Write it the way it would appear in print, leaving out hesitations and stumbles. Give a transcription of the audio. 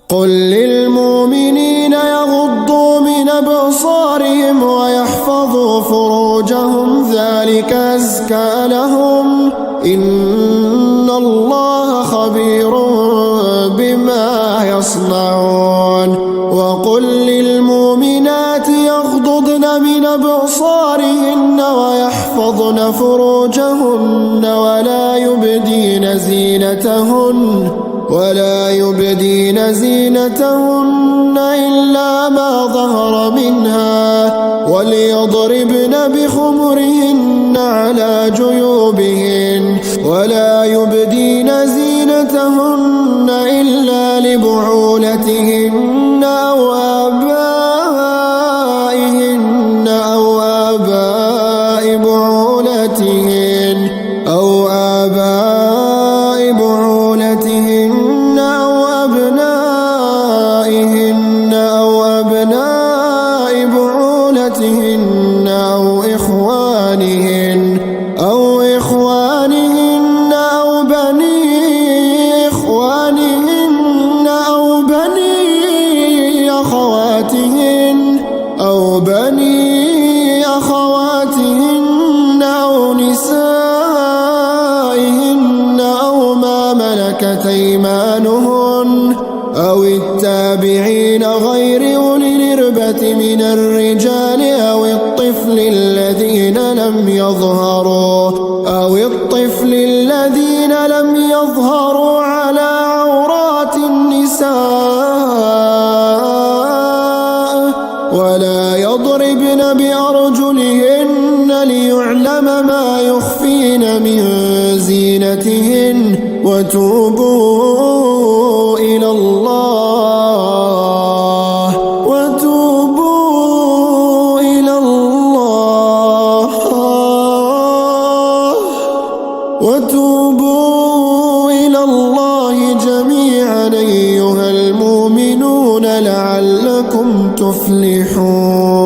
قل للمؤمنين يغضوا من أبصارهم ويحفظوا فروجهم ذلك أزكى لهم إن الله خبير بما يصنعون وقل للمؤمنات يغضضن من أبصارهن ويحفظن فروجهن ولا يبدين زينتهن إلا ما ظهر منها وليضربن بخمرهن على جيوبهن ولا يبدين زينتهن إلا لبعولتهن أو آبائهن أو آباء بعولتهن أو أبنائهن أو أبناء بعولتهن أو إخوانهن أو بني إخوانهن أو بني أخواتهن أو نسائهن أو ما ملكت أيمانهن أو التابعين غير أولي الإربة من الرجال أو الطفل الذين لم يظهروا على عورات النساء ولا يضربن بأرجلهن ليعلم ما يخفين من زينتهن وتوبوا إلى الله جميعا أيها المؤمنون لعلكم تفلحون.